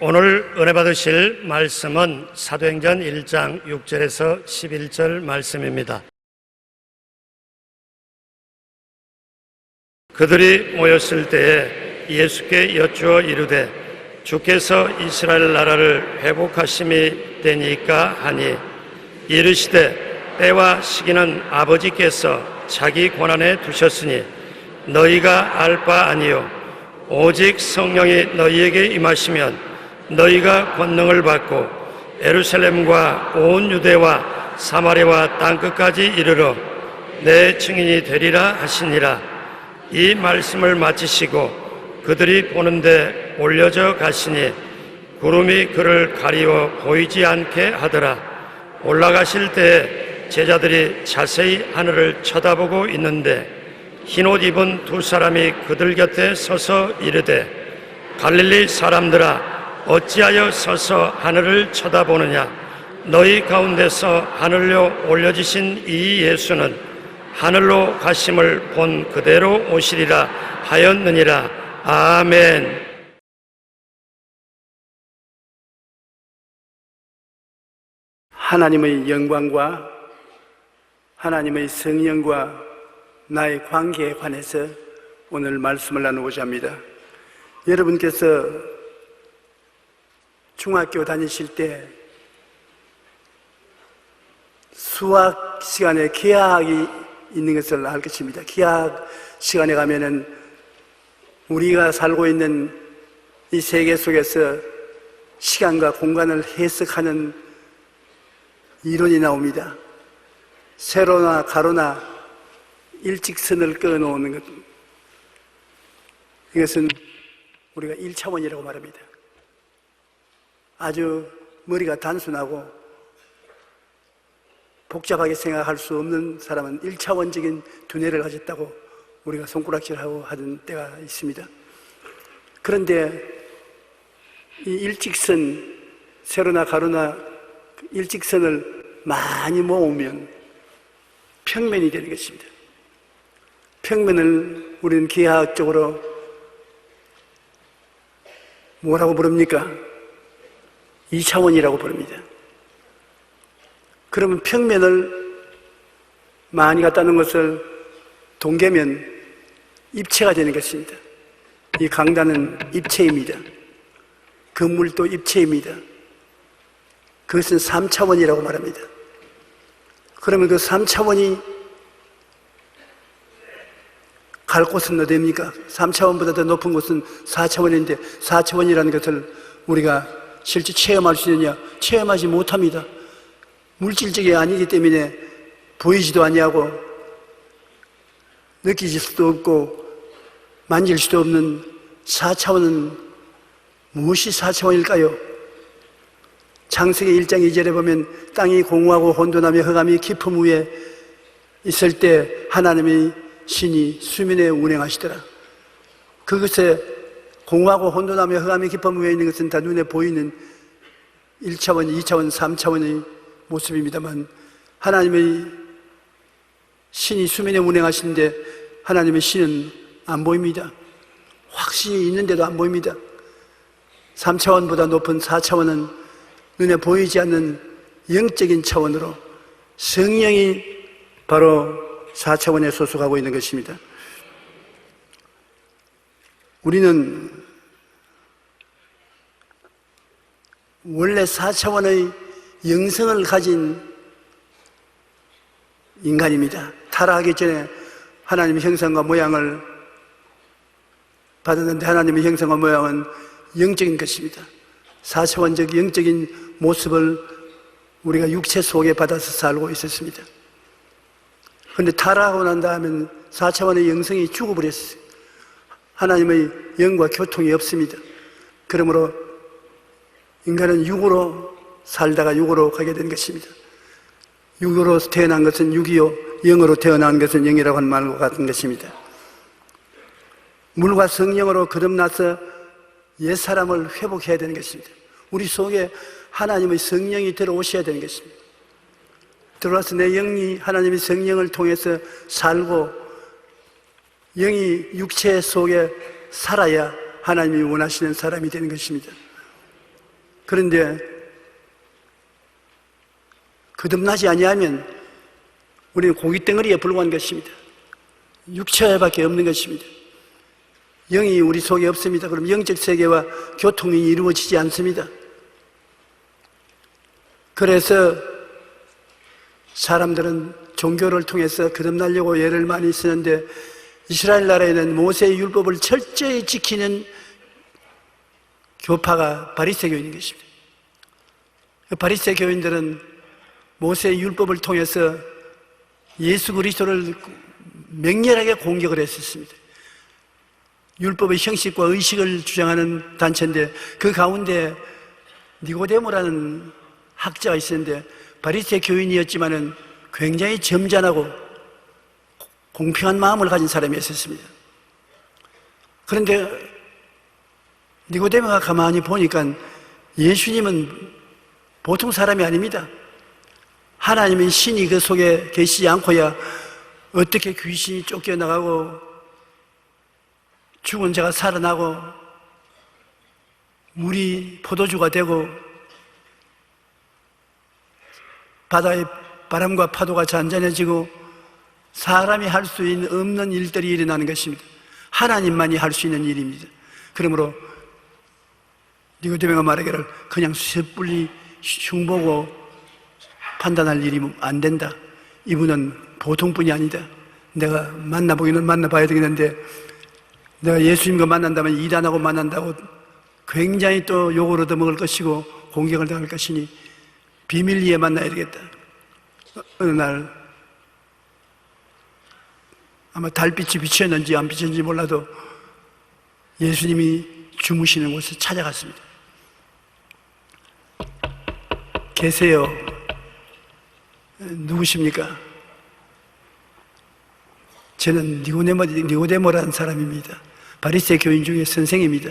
오늘 은혜 받으실 말씀은 사도행전 1장 6절에서 11절 말씀입니다. 그들이 모였을 때에 예수께 여쭈어 이르되 주께서 이스라엘 나라를 회복하심이 되니까 하니 이르시되 때와 시기는 아버지께서 자기 권한에 두셨으니 너희가 알 바 아니요 오직 성령이 너희에게 임하시면 너희가 권능을 받고 예루살렘과 온 유대와 사마리아와 땅끝까지 이르러 내 증인이 되리라 하시니라. 이 말씀을 마치시고 그들이 보는데 올려져 가시니 구름이 그를 가리워 보이지 않게 하더라. 올라가실 때에 제자들이 자세히 하늘을 쳐다보고 있는데 흰옷 입은 두 사람이 그들 곁에 서서 이르되 갈릴리 사람들아 어찌하여 서서 하늘을 쳐다보느냐. 너희 가운데서 하늘로 올려지신 이 예수는 하늘로 가심을 본 그대로 오시리라 하였느니라. 아멘. 하나님의 영광과 하나님의 성령과 나의 관계에 관해서 오늘 말씀을 나누고자 합니다. 여러분께서 중학교 다니실 때 수학 시간에 기하학이 있는 것을 알 것입니다. 기하학 시간에 가면은 우리가 살고 있는 이 세계 속에서 시간과 공간을 해석하는 이론이 나옵니다. 세로나 가로나 일직선을 그어놓는 것, 이것은 우리가 1차원이라고 말합니다. 아주 머리가 단순하고 복잡하게 생각할 수 없는 사람은 1차원적인 두뇌를 가졌다고 우리가 손가락질하고 하던 때가 있습니다. 그런데 이 일직선, 세로나 가로나 일직선을 많이 모으면 평면이 되는 것입니다. 평면을 우리는 기하학적으로 뭐라고 부릅니까? 2차원이라고 부릅니다. 그러면 평면을 많이 갖다 놓은 것을 동계면 입체가 되는 것입니다. 이 강단은 입체입니다. 건물도 입체입니다. 그것은 3차원이라고 말합니다. 그러면 그 3차원이 갈 곳은 어디입니까? 3차원보다 더 높은 곳은 4차원인데 4차원이라는 것을 우리가 실제 체험할 수 있느냐? 체험하지 못합니다. 물질적이 아니기 때문에 보이지도 아니하고 느끼질 수도 없고 만질 수도 없는 4차원은 무엇이 4차원일까요? 창세기 1장 2절에 보면 땅이 공허하고 혼돈하며 흑암이 깊음 위에 있을 때 하나님의 신이 수면에 운행하시더라. 그것에 공허하고 혼돈하며 흑암이 깊음 위에 있는 것은 다 눈에 보이는 1차원, 2차원, 3차원의 모습입니다만 하나님의 신이 수면에 운행하시는데 하나님의 신은 안 보입니다. 확신이 있는데도 안 보입니다. 3차원보다 높은 4차원은 눈에 보이지 않는 영적인 차원으로 성령이 바로 4차원에 소속하고 있는 것입니다. 우리는 원래 4차원의 영성을 가진 인간입니다. 타락하기 전에 하나님의 형상과 모양을 받았는데 하나님의 형상과 모양은 영적인 것입니다. 4차원적 영적인 모습을 우리가 육체 속에 받아서 살고 있었습니다. 그런데 타락하고 난 다음에 4차원의 영성이 죽어버렸어요. 하나님의 영과 교통이 없습니다. 그러므로 인간은 육으로 살다가 육으로 가게 된 것입니다. 육으로 태어난 것은 육이요, 영으로 태어난 것은 영이라고 하는 말과 같은 것입니다. 물과 성령으로 거듭나서 옛사람을 회복해야 되는 것입니다. 우리 속에 하나님의 성령이 들어오셔야 되는 것입니다. 들어와서 내 영이 하나님의 성령을 통해서 살고 영이 육체 속에 살아야 하나님이 원하시는 사람이 되는 것입니다. 그런데 거듭나지 아니하면 우리는 고깃덩어리에 불과한 것입니다. 육체밖에 없는 것입니다. 영이 우리 속에 없습니다. 그럼 영적 세계와 교통이 이루어지지 않습니다. 그래서 사람들은 종교를 통해서 거듭나려고 애를 많이 쓰는데, 이스라엘 나라에는 모세의 율법을 철저히 지키는 교파가 바리새 교인인 것입니다. 바리새 교인들은 모세의 율법을 통해서 예수 그리스도를 맹렬하게 공격을 했었습니다. 율법의 형식과 의식을 주장하는 단체인데, 그 가운데 니고데모라는 학자가 있었는데, 바리새 교인이었지만은 굉장히 점잖하고 공평한 마음을 가진 사람이었습니다. 그런데 니고데모가 가만히 보니까 예수님은 보통 사람이 아닙니다. 하나님의 신이 그 속에 계시지 않고야 어떻게 귀신이 쫓겨나가고 죽은 자가 살아나고 물이 포도주가 되고 바다의 바람과 파도가 잔잔해지고 사람이 할 수 없는 일들이 일어나는 것입니다. 하나님만이 할 수 있는 일입니다. 그러므로 니고데모가 말하기를 그냥 섣불리 흉보고 판단할 일이 안 된다. 이분은 보통 분이 아니다. 내가 만나보기는 만나봐야 되겠는데, 내가 예수님과 만난다면 이단하고 만난다고 굉장히 또 욕을 얻어먹을 것이고 공격을 당할 것이니 비밀리에 만나야 되겠다. 어느 날 아마 달빛이 비쳤는지 안 비쳤는지 몰라도 예수님이 주무시는 곳에 찾아갔습니다. 계세요. 누구십니까? 저는 니고데모라는 사람입니다. 바리새 교인 중에 선생입니다.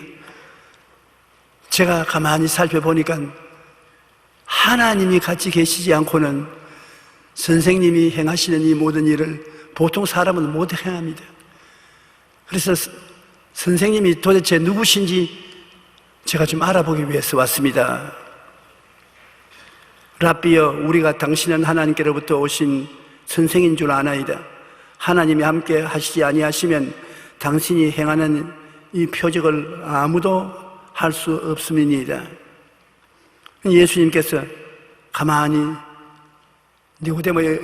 제가 가만히 살펴보니까 하나님이 같이 계시지 않고는 선생님이 행하시는 이 모든 일을 보통 사람은 못 행합니다. 그래서 선생님이 도대체 누구신지 제가 좀 알아보기 위해서 왔습니다. 랍비여, 우리가 당신은 하나님께로부터 오신 선생인 줄 아나이다. 하나님이 함께 하시지 아니하시면 당신이 행하는 이 표적을 아무도 할 수 없음이니이다. 예수님께서 가만히 니고데모의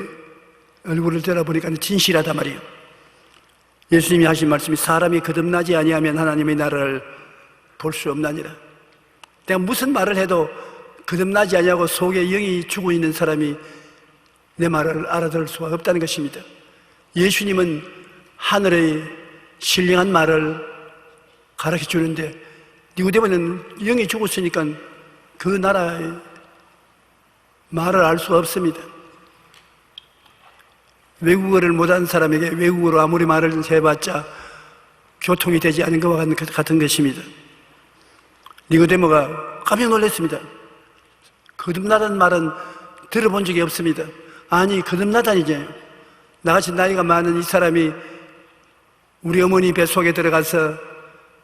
얼굴을 들어보니까 진실하다 말이에요. 예수님이 하신 말씀이 사람이 거듭나지 아니하면 하나님의 나라를 볼 수 없나니라. 내가 무슨 말을 해도 거듭나지 아니하고 속에 영이 죽어 있는 사람이 내 말을 알아들을 수가 없다는 것입니다. 예수님은 하늘의 신령한 말을 가르쳐 주는데 니고데모는 영이 죽었으니까 그 나라의 말을 알 수가 없습니다. 외국어를 못하는 사람에게 외국어로 아무리 말을 해봤자 교통이 되지 않은 것과 같은 것입니다. 니고데모가 깜짝 놀랐습니다. 거듭나다는 말은 들어본 적이 없습니다. 아니, 거듭나다니죠. 나같이 나이가 많은 이 사람이 우리 어머니 뱃속에 들어가서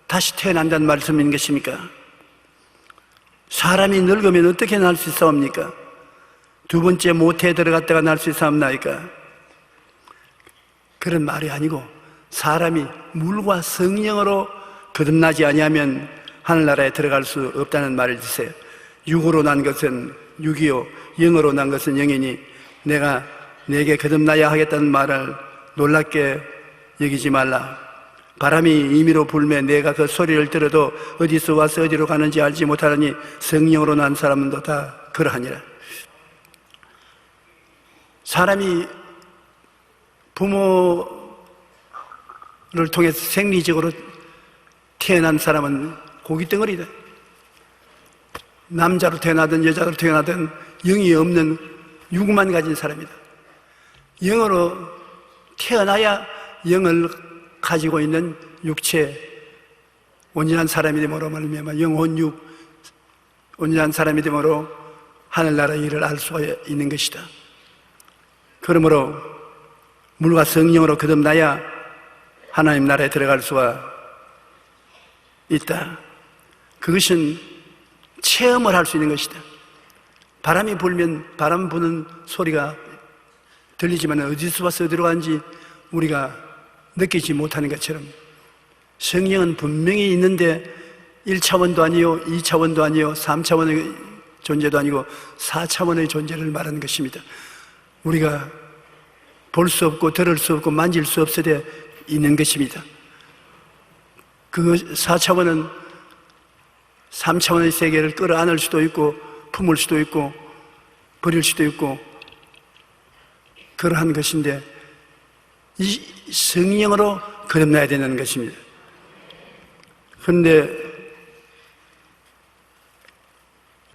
다시 태어난다는 말씀인 것입니까? 사람이 늙으면 어떻게 날 수 있사옵니까? 두 번째 모태에 들어갔다가 날 수 있사옵나이까? 그런 말이 아니고 사람이 물과 성령으로 거듭나지 아니하면 하늘나라에 들어갈 수 없다는 말을 주세요. 육으로 난 것은 육이요 영으로 난 것은 영이니 내가 내게 거듭나야 하겠다는 말을 놀랍게 여기지 말라. 바람이 임의로 불매 내가 그 소리를 들어도 어디서 와서 어디로 가는지 알지 못하느니 성령으로 난 사람도 다 그러하니라. 사람이 부모를 통해서 생리적으로 태어난 사람은 고깃덩어리다. 남자로 태어나든 여자로 태어나든 영이 없는 육만 가진 사람이다. 영으로 태어나야 영을 가지고 있는 육체, 온전한 사람이 되므로 말미암아 영혼육, 온전한 사람이 되므로 하늘나라의 일을 알 수가 있는 것이다. 그러므로 물과 성령으로 거듭나야 하나님 나라에 들어갈 수가 있다. 그것은 체험을 할 수 있는 것이다. 바람이 불면 바람 부는 소리가 들리지만 어디서 와서 어디로 가는지 우리가 느끼지 못하는 것처럼 성령은 분명히 있는데 1차원도 아니요 2차원도 아니요 3차원의 존재도 아니고 4차원의 존재를 말하는 것입니다. 우리가 볼 수 없고 들을 수 없고 만질 수 없으되 있는 것입니다. 그 4차원은 3차원의 세계를 끌어안을 수도 있고 품을 수도 있고 버릴 수도 있고 그러한 것인데 이 성령으로 거듭나야 되는 것입니다. 그런데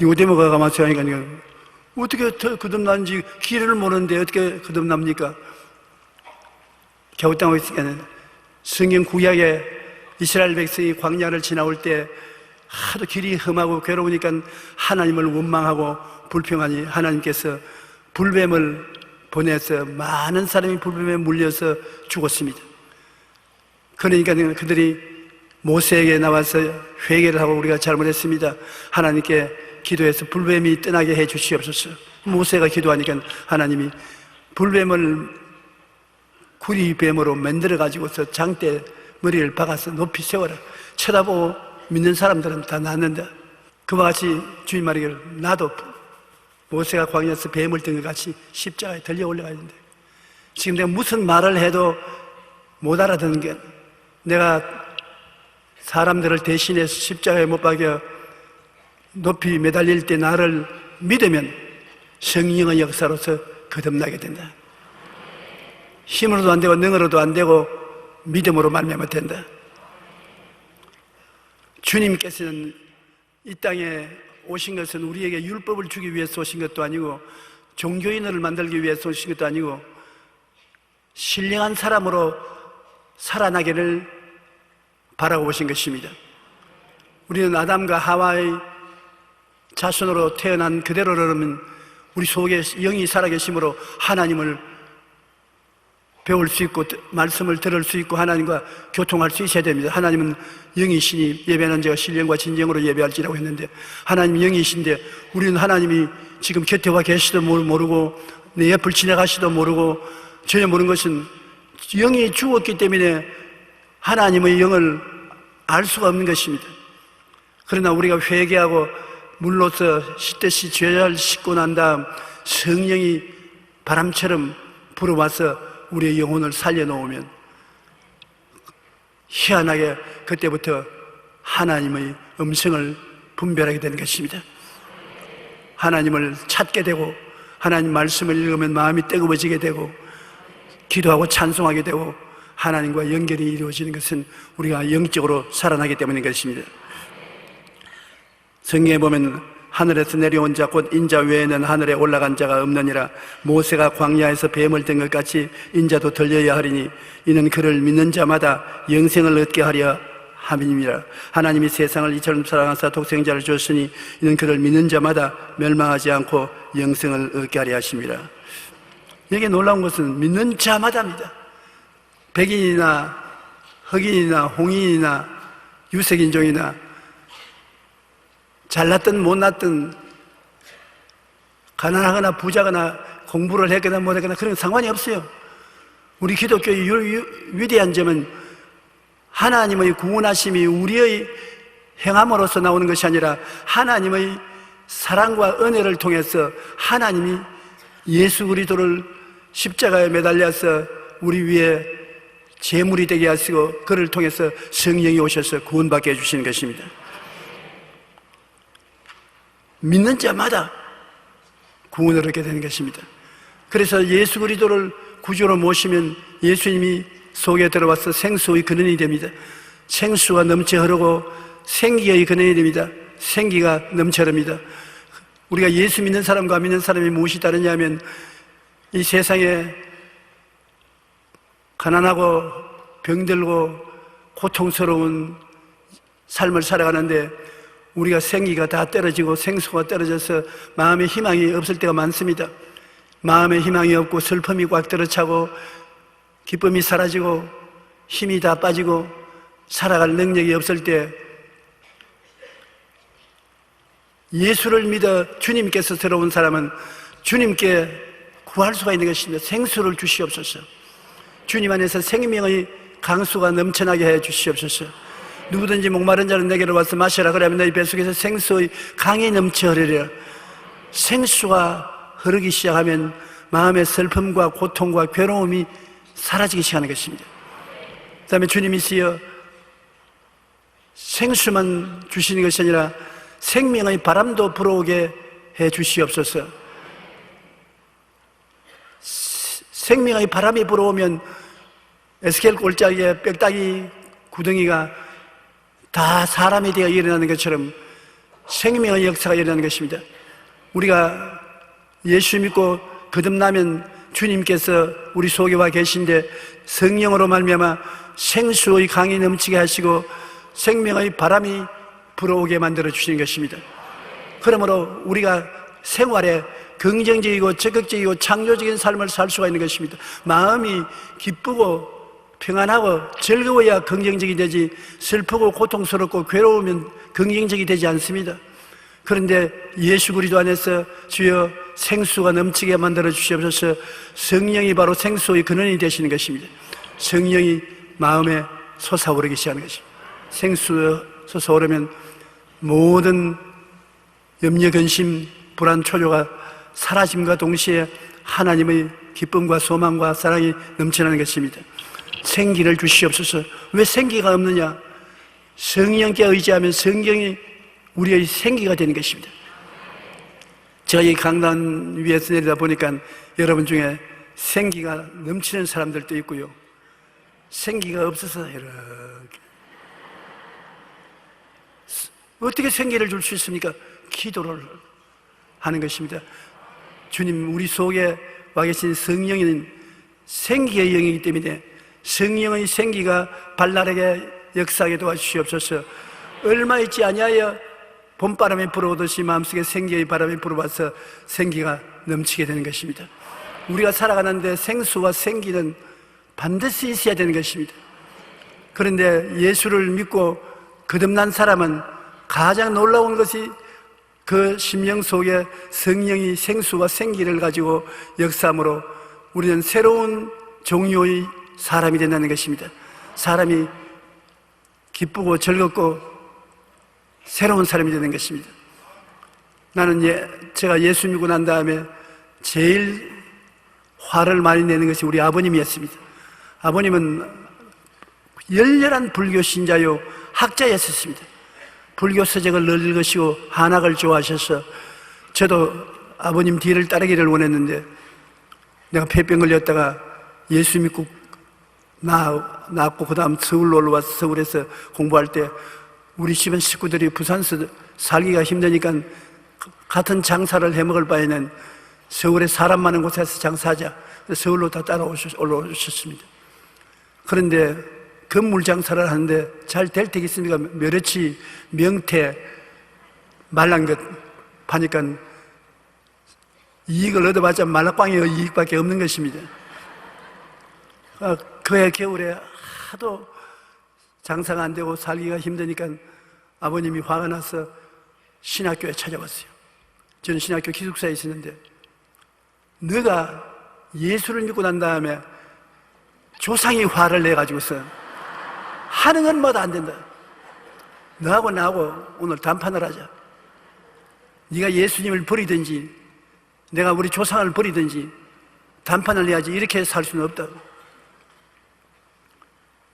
니고데모가 가만히 하니까 어떻게 거듭나는지 길을 모르는데 어떻게 거듭납니까? 갸우뚱하고 있으니까 성경 구약에 이스라엘 백성이 광야를 지나올 때 하도 길이 험하고 괴로우니까 하나님을 원망하고 불평하니 하나님께서 불뱀을 보내서 많은 사람이 불뱀에 물려서 죽었습니다. 그러니까 그들이 모세에게 나와서 회개를 하고 우리가 잘못했습니다. 하나님께 기도해서 불뱀이 떠나게 해 주시옵소서. 모세가 기도하니까 하나님이 불뱀을 구리뱀으로 만들어 가지고서 장대 머리를 박아서 높이 세워라. 쳐다보고 믿는 사람들은 다 낫는다. 그와 같이 주님 말하기를 나도 모세가 광야에서 뱀을 든 것 같이 십자가에 들려 올라가야 된다. 지금 내가 무슨 말을 해도 못 알아듣는 게 내가 사람들을 대신해서 십자가에 못 박여 높이 매달릴 때 나를 믿으면 성령의 역사로서 거듭나게 된다. 힘으로도 안 되고 능으로도 안 되고 믿음으로 말미암아 된다. 주님께서는 이 땅에 오신 것은 우리에게 율법을 주기 위해서 오신 것도 아니고 종교인을 만들기 위해서 오신 것도 아니고 신령한 사람으로 살아나기를 바라고 오신 것입니다. 우리는 아담과 하와의 자손으로 태어난 그대로라면 우리 속에 영이 살아계심으로 하나님을 배울 수 있고 말씀을 들을 수 있고 하나님과 교통할 수 있어야 됩니다. 하나님은 영이시니 예배하는 자가 신령과 진정으로 예배할지라고 했는데 하나님이 영이신데 우리는 하나님이 지금 곁에 와 계시도 모르고 내 옆을 지나가시도 모르고 전혀 모르는 것은 영이 죽었기 때문에 하나님의 영을 알 수가 없는 것입니다. 그러나 우리가 회개하고 물로서 씻듯이 죄를 씻고 난 다음 성령이 바람처럼 불어와서 우리의 영혼을 살려놓으면 희한하게 그때부터 하나님의 음성을 분별하게 되는 것입니다. 하나님을 찾게 되고 하나님 말씀을 읽으면 마음이 뜨거워지게 되고 기도하고 찬송하게 되고 하나님과 연결이 이루어지는 것은 우리가 영적으로 살아나기 때문인 것입니다. 성경에 보면 하늘에서 내려온 자 곧 인자 외에는 하늘에 올라간 자가 없느니라. 모세가 광야에서 뱀을 든 것 같이 인자도 들려야 하리니 이는 그를 믿는 자마다 영생을 얻게 하려 함이니라. 하나님이 세상을 이처럼 사랑하사 독생자를 주었으니 이는 그를 믿는 자마다 멸망하지 않고 영생을 얻게 하려 하심이라. 여기 놀라운 것은 믿는 자마다입니다. 백인이나 흑인이나 홍인이나 유색인종이나 잘났든 못났든 가난하거나 부자거나 공부를 했거나 못했거나 그런 상관이 없어요. 우리 기독교의 위대한 점은 하나님의 구원하심이 우리의 행함으로서 나오는 것이 아니라 하나님의 사랑과 은혜를 통해서 하나님이 예수 그리스도를 십자가에 매달려서 우리 위에 제물이 되게 하시고 그를 통해서 성령이 오셔서 구원받게 해주시는 것입니다. 믿는 자마다 구원을 얻게 되는 것입니다. 그래서 예수 그리스도를 구주로 모시면 예수님이 속에 들어와서 생수의 근원이 됩니다. 생수가 넘쳐 흐르고 생기의 근원이 됩니다. 생기가 넘쳐 흐릅니다. 우리가 예수 믿는 사람과 믿는 사람이 무엇이 다르냐면 이 세상에 가난하고 병들고 고통스러운 삶을 살아가는데 우리가 생기가 다 떨어지고 생수가 떨어져서 마음의 희망이 없을 때가 많습니다. 마음의 희망이 없고 슬픔이 꽉 들어차고 기쁨이 사라지고 힘이 다 빠지고 살아갈 능력이 없을 때 예수를 믿어 주님께서 들어온 사람은 주님께 구할 수가 있는 것입니다. 생수를 주시옵소서. 주님 안에서 생명의 강수가 넘쳐나게 해 주시옵소서. 누구든지 목마른 자는 내게로 와서 마시라. 그러면 너희 뱃속에서 생수의 강이 넘쳐 흐르리라. 생수가 흐르기 시작하면 마음의 슬픔과 고통과 괴로움이 사라지기 시작하는 것입니다. 그 다음에 주님이시여 생수만 주시는 것이 아니라 생명의 바람도 불어오게 해 주시옵소서. 생명의 바람이 불어오면 에스겔 골짜기에 뼈다귀 구덩이가 다 사람에 대해 일어나는 것처럼 생명의 역사가 일어나는 것입니다. 우리가 예수 믿고 거듭나면 주님께서 우리 속에 와 계신데 성령으로 말미암아 생수의 강이 넘치게 하시고 생명의 바람이 불어오게 만들어 주시는 것입니다. 그러므로 우리가 생활에 긍정적이고 적극적이고 창조적인 삶을 살 수가 있는 것입니다. 마음이 기쁘고 평안하고 즐거워야 긍정적이 되지, 슬프고 고통스럽고 괴로우면 긍정적이 되지 않습니다. 그런데 예수 그리스도 안에서 주여 생수가 넘치게 만들어 주시옵소서. 성령이 바로 생수의 근원이 되시는 것입니다. 성령이 마음에 솟아오르기 시작하는 것입니다. 생수가 솟아오르면 모든 염려, 근심, 불안, 초조가 사라짐과 동시에 하나님의 기쁨과 소망과 사랑이 넘쳐나는 것입니다. 생기를 주시옵소서. 왜 생기가 없느냐? 성령께 의지하면 성경이 우리의 생기가 되는 것입니다. 제가 이 강단 위에서 내리다 보니까 여러분 중에 생기가 넘치는 사람들도 있고요, 생기가 없어서 이렇게 어떻게 생기를 줄 수 있습니까? 기도를 하는 것입니다. 주님, 우리 속에 와 계신 성령은 생기의 영이기 때문에 성령의 생기가 발랄하게 역사하게 도와주시옵소서. 얼마 있지 아니하여 봄바람이 불어오듯이 마음속에 생기의 바람이 불어와서 생기가 넘치게 되는 것입니다. 우리가 살아가는데 생수와 생기는 반드시 있어야 되는 것입니다. 그런데 예수를 믿고 거듭난 사람은 가장 놀라운 것이 그 심령 속에 성령이 생수와 생기를 가지고 역사함으로 우리는 새로운 종류의 사람이 된다는 것입니다. 사람이 기쁘고 즐겁고 새로운 사람이 되는 것입니다. 나는 제가 예수 믿고 난 다음에 제일 화를 많이 내는 것이 우리 아버님이었습니다. 아버님은 열렬한 불교 신자요 학자였었습니다. 불교 서적을 늘 읽으시고 한학을 좋아하셔서 저도 아버님 뒤를 따르기를 원했는데, 내가 폐병 걸렸다가 예수 믿고 낳았고 그 다음 서울로 올라와서 서울에서 공부할 때 우리 집안 식구들이 부산서 살기가 힘드니까 같은 장사를 해먹을 바에는 서울에 사람 많은 곳에서 장사하자, 서울로 다 올라오셨습니다. 그런데 건물 장사를 하는데 잘 될 테겠습니까? 멸치, 명태, 말란 것 파니까 이익을 얻어봤자 말락방의 이익밖에 없는 것입니다. 그해 겨울에 하도 장사가 안 되고 살기가 힘드니까 아버님이 화가 나서 신학교에 찾아왔어요. 저는 신학교 기숙사에 있었는데, 너가 예수를 믿고 난 다음에 조상이 화를 내가지고서 하는 건 뭐도 안 된다. 너하고 나하고 오늘談판을 하자. 네가 예수님을 버리든지 내가 우리 조상을 버리든지談판을 해야지, 이렇게 살 수는 없다고.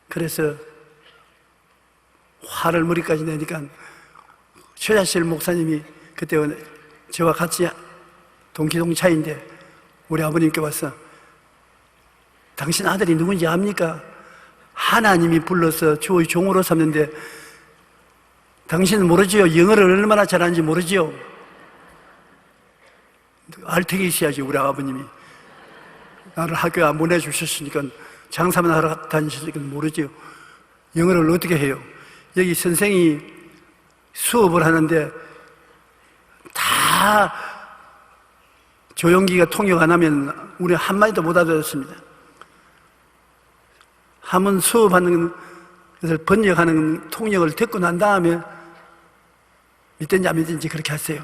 그래서 화를 머리까지 내니까 최자실 목사님이 그때 저와 같이 동기동 차인데 우리 아버님께 와서, 당신 아들이 누군지 압니까? 하나님이 불러서 주의 종으로 삼는데 당신은 모르지요? 영어를 얼마나 잘하는지 모르지요? 알턱이 있어야지. 우리 아버님이 나를 학교에 안 보내주셨으니까, 장사만 하러 다니셨으니까 모르지요. 영어를 어떻게 해요? 여기 선생이 수업을 하는데 다 조용기가 통역 안 하면 우리 한마디도 못 알아듣습니다. 한번 수업하는 것을 번역하는 통역을 듣고 난 다음에 믿든지 안 믿든지 그렇게 하세요.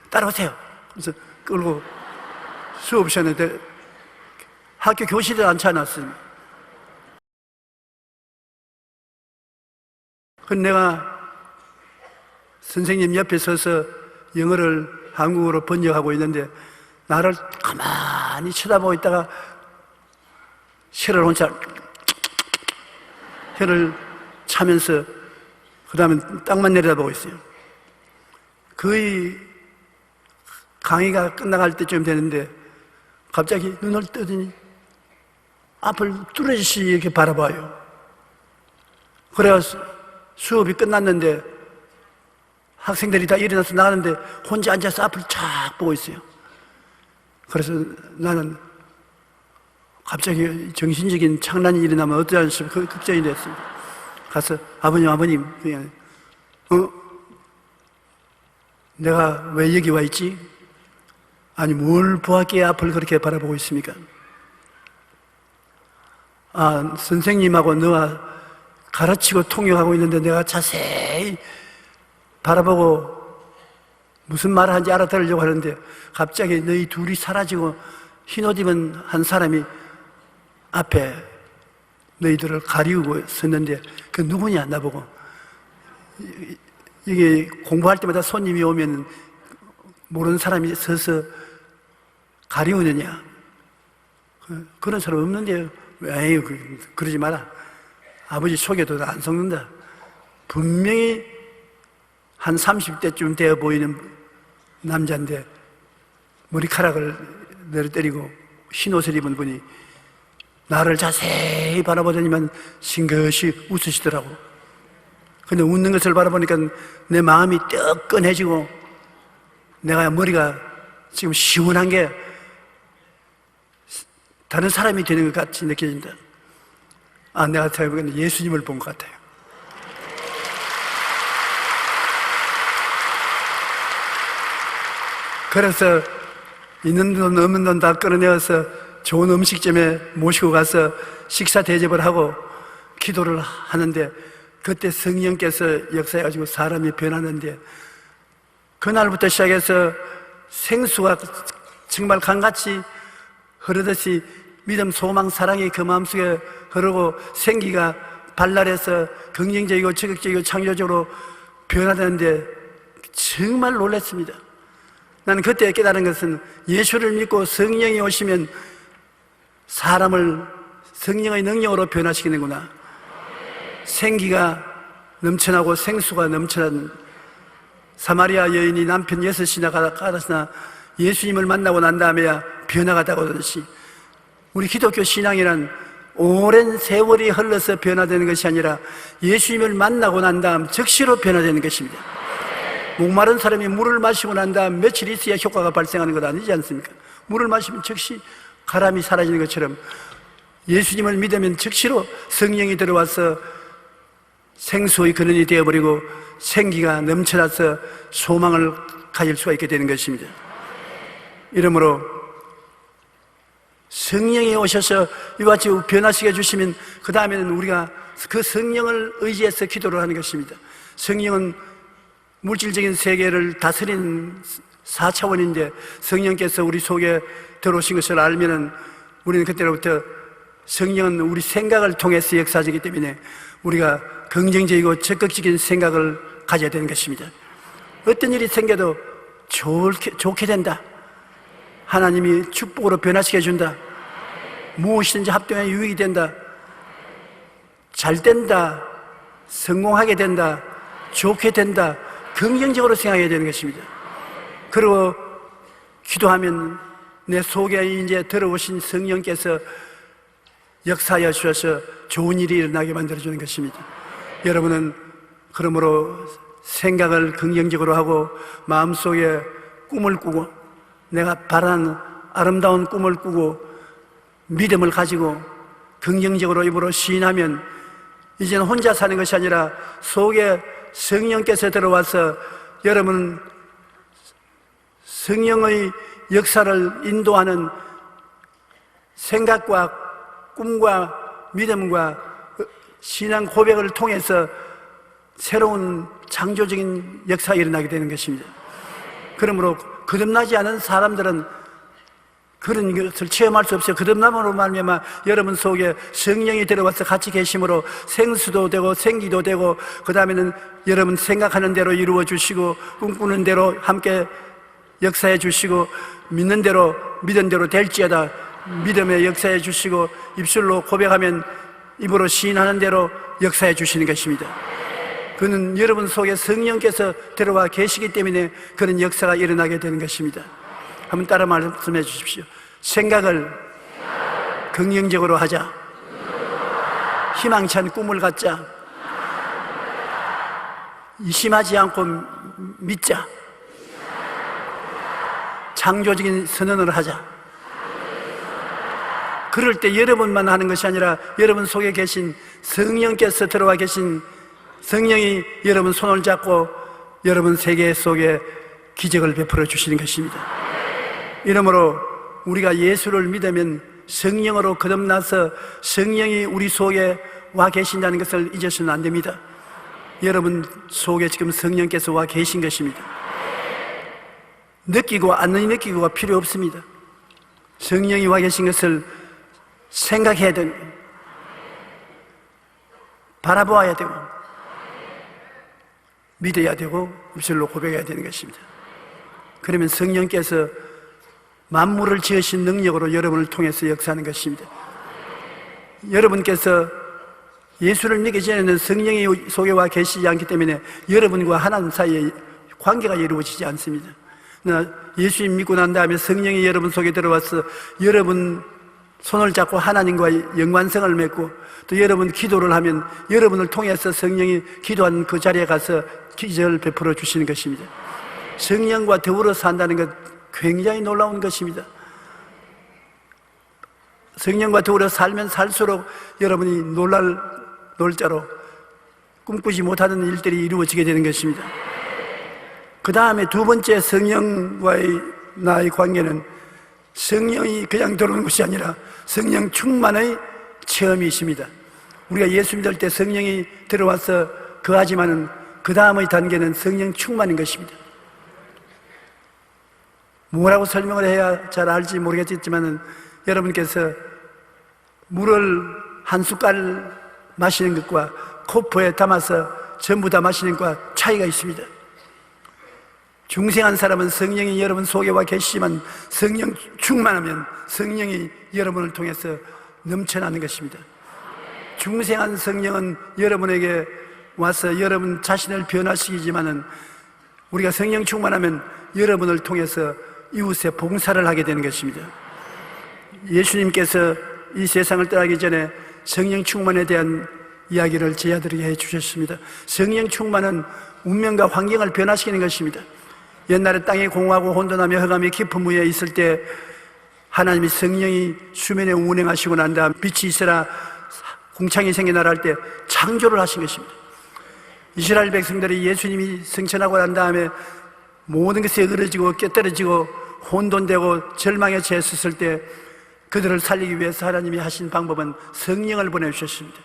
따라오세요. 그래서 끌고 수업시간에 학교 교실에 앉혀놨습니다. 그럼 내가 선생님 옆에 서서 영어를 한국어로 번역하고 있는데 나를 가만히 쳐다보고 있다가 혀를 차면서 그 다음에 땅만 내려다보고 있어요. 거의 강의가 끝나갈 때쯤 되는데 갑자기 눈을 뜨더니 앞을 뚜렷이 이렇게 바라봐요. 그래서 수업이 끝났는데 학생들이 다 일어나서 나가는데 혼자 앉아서 앞을 쫙 보고 있어요. 그래서 나는 갑자기 정신적인 착란이 일어나면 어떠하지 싶어 걱정이 됐습니다. 가서 아버님 그냥 내가 왜 여기 와 있지? 아니 뭘 보았기에 앞을 그렇게 바라보고 있습니까? 아, 선생님하고 너와 가르치고 통역하고 있는데 내가 자세히 바라보고 무슨 말을 하는지 알아들으려고 하는데 갑자기 너희 둘이 사라지고 흰옷 입은 한 사람이 앞에 너희들을 가리우고 섰는데 그 누구냐 나보고. 이게 공부할 때마다 손님이 오면 모르는 사람이 서서 가리우느냐, 그런 사람 없는데요. 에이, 그러지 마라. 아버지 속에도 안 속는다. 분명히 한 30대쯤 되어 보이는 남자인데 머리카락을 내려때리고 흰옷을 입은 분이 나를 자세히 바라보더니만 싱긋이 웃으시더라고. 근데 웃는 것을 바라보니까 내 마음이 뜨끈해지고 내가 머리가 지금 시원한 게 다른 사람이 되는 것 같이 느껴진다. 아, 내가 생각해보니까 예수님을 본 것 같아요. 그래서 있는 돈 없는 돈 다 끌어내어서 좋은 음식점에 모시고 가서 식사 대접을 하고 기도를 하는데 그때 성령께서 역사해가지고 사람이 변하는데 그날부터 시작해서 생수가 정말 강같이 흐르듯이 믿음, 소망, 사랑이 그 마음속에 흐르고 생기가 발랄해서 긍정적이고 적극적이고 창조적으로 변화되는데 정말 놀랐습니다. 나는 그때 깨달은 것은 예수를 믿고 성령이 오시면 사람을 성령의 능력으로 변화시키는구나. 생기가 넘쳐나고 생수가 넘쳐난 사마리아 여인이 남편 6이나 가르치나 예수님을 만나고 난 다음에야 변화가 되고 그러듯이 우리 기독교 신앙이란 오랜 세월이 흘러서 변화되는 것이 아니라 예수님을 만나고 난 다음 즉시로 변화되는 것입니다. 목마른 사람이 물을 마시고 난 다음 며칠 있어야 효과가 발생하는 것 아니지 않습니까? 물을 마시면 즉시 가람이 사라지는 것처럼 예수님을 믿으면 즉시로 성령이 들어와서 생수의 근원이 되어버리고 생기가 넘쳐나서 소망을 가질 수가 있게 되는 것입니다. 이러므로 성령이 오셔서 이와 같이 변화시켜 주시면 그 다음에는 우리가 그 성령을 의지해서 기도를 하는 것입니다. 성령은 물질적인 세계를 다스리는 4차원인데 성령께서 우리 속에 들어오신 것을 알면은 우리는 그때로부터 성령은 우리 생각을 통해서 역사하기 때문에 우리가 긍정적이고 적극적인 생각을 가져야 되는 것입니다. 어떤 일이 생겨도 좋게 된다. 하나님이 축복으로 변화시켜준다. 무엇이든지 합동에 유익이 된다. 잘 된다. 성공하게 된다. 좋게 된다. 긍정적으로 생각해야 되는 것입니다. 그리고 기도하면 내 속에 이제 들어오신 성령께서 역사하여 주셔서 좋은 일이 일어나게 만들어주는 것입니다. 여러분은 그러므로 생각을 긍정적으로 하고 마음속에 꿈을 꾸고 내가 바라는 아름다운 꿈을 꾸고 믿음을 가지고 긍정적으로 입으로 시인하면 이제는 혼자 사는 것이 아니라 속에 성령께서 들어와서 여러분 성령의 역사를 인도하는 생각과 꿈과 믿음과 신앙 고백을 통해서 새로운 창조적인 역사가 일어나게 되는 것입니다. 그러므로 거듭나지 않은 사람들은 그런 것을 체험할 수 없어요. 거듭남으로 말미암아 여러분 속에 성령이 들어와서 같이 계심으로 생수도 되고 생기도 되고, 그 다음에는 여러분 생각하는 대로 이루어 주시고, 꿈꾸는 대로 함께 역사해 주시고, 믿는 대로 될지어다 믿음의 역사해 주시고, 입술로 고백하면 입으로 시인하는 대로 역사해 주시는 것입니다. 그는 여러분 속에 성령께서 들어와 계시기 때문에 그런 역사가 일어나게 되는 것입니다. 한번 따라 말씀해 주십시오. 생각을 긍정적으로 하자. 희망찬 꿈을 갖자. 의심하지 않고 믿자. 창조적인 선언을 하자. 그럴 때 여러분만 하는 것이 아니라 여러분 속에 계신 성령께서 들어와 계신 성령이 여러분 손을 잡고 여러분 세계 속에 기적을 베풀어 주시는 것입니다. 이러므로 우리가 예수를 믿으면 성령으로 거듭나서 성령이 우리 속에 와 계신다는 것을 잊어서는 안 됩니다. 여러분 속에 지금 성령께서 와 계신 것입니다. 느끼고 안 느끼고가 필요 없습니다. 성령이 와 계신 것을 생각해야 되고, 바라보아야 되고, 믿어야 되고, 입술로 고백해야 되는 것입니다. 그러면 성령께서 만물을 지으신 능력으로 여러분을 통해서 역사하는 것입니다. 여러분께서 예수를 믿기 전에는 성령이 속에 와 계시지 않기 때문에 여러분과 하나님 사이에 관계가 이루어지지 않습니다. 예수님 믿고 난 다음에 성령이 여러분 속에 들어와서 여러분 손을 잡고 하나님과 연관성을 맺고, 또 여러분 기도를 하면 여러분을 통해서 성령이 기도한 그 자리에 가서 기적을 베풀어 주시는 것입니다. 성령과 더불어 산다는 것 굉장히 놀라운 것입니다. 성령과 더불어 살면 살수록 여러분이 놀 자로 꿈꾸지 못하는 일들이 이루어지게 되는 것입니다. 그 다음에 두 번째 성령과의 나의 관계는 성령이 그냥 들어오는 것이 아니라 성령 충만의 체험이 있습니다. 우리가 예수 믿을 때 성령이 들어와서 거하지만은 그 다음의 단계는 성령 충만인 것입니다. 뭐라고 설명을 해야 잘 알지 모르겠지만은 여러분께서 물을 한 숟갈 마시는 것과 코프에 담아서 전부 다 마시는 것과 차이가 있습니다. 중생한 사람은 성령이 여러분 속에 와 계시지만 성령 충만하면 성령이 여러분을 통해서 넘쳐나는 것입니다. 중생한 성령은 여러분에게 와서 여러분 자신을 변화시키지만은 우리가 성령 충만하면 여러분을 통해서 이웃에 봉사를 하게 되는 것입니다. 예수님께서 이 세상을 떠나기 전에 성령 충만에 대한 이야기를 제자들에게 해주셨습니다. 성령 충만은 운명과 환경을 변화시키는 것입니다. 옛날에 땅이 공허하고 혼돈하며 흑암이 깊은 무에 있을 때 하나님이 성령이 수면에 운행하시고 난 다음 빛이 있으라 궁창이 생겨나라 할 때 창조를 하신 것입니다. 이스라엘 백성들이 예수님이 승천하고 난 다음에 모든 것이 으러지고 깨떨어지고 혼돈되고 절망에 처했을 때 그들을 살리기 위해서 하나님이 하신 방법은 성령을 보내주셨습니다.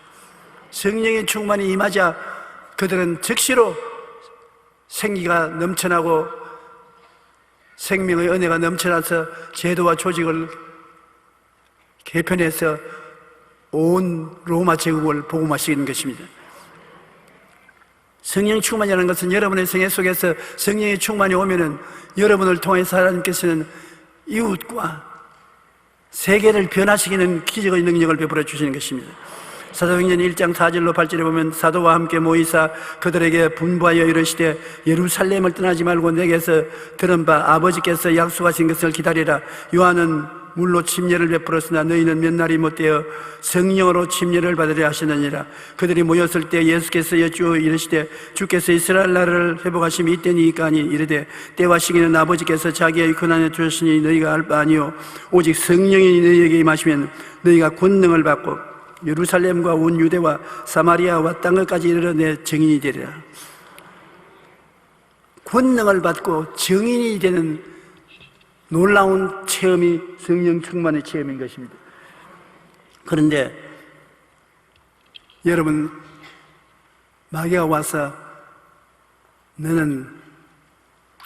성령의 충만이 임하자 그들은 즉시로 생기가 넘쳐나고 생명의 은혜가 넘쳐나서 제도와 조직을 개편해서 온 로마 제국을 복음화시키는 것입니다. 성령 충만이라는 것은 여러분의 생애 속에서 성령의 충만이 오면은 여러분을 통해서 하나님께서는 이웃과 세계를 변화시키는 기적의 능력을 베풀어 주시는 것입니다. 사도행전 1장 4절로 8절에 보면 사도와 함께 모이사 그들에게 분부하여 이르시되 예루살렘을 떠나지 말고 내게서 들은 바 아버지께서 약속하신 것을 기다리라. 요한은 물로 침례를 베풀었으나 너희는 몇 날이 못되어 성령으로 침례를 받으려 하시느니라. 그들이 모였을 때 예수께서 여쭈어 이르시되 주께서 이스라엘 나라를 회복하심이 이때니까 하니 이르되 때와 시기는 아버지께서 자기의 권한에 두셨으니 너희가 알 바 아니요 오직 성령이 너희에게 임하시면 너희가 권능을 받고 예루살렘과 온 유대와 사마리아와 땅끝까지 이르러 내 증인이 되리라. 권능을 받고 증인이 되는 놀라운 체험이 성령 충만의 체험인 것입니다. 그런데 여러분, 마귀가 와서 너는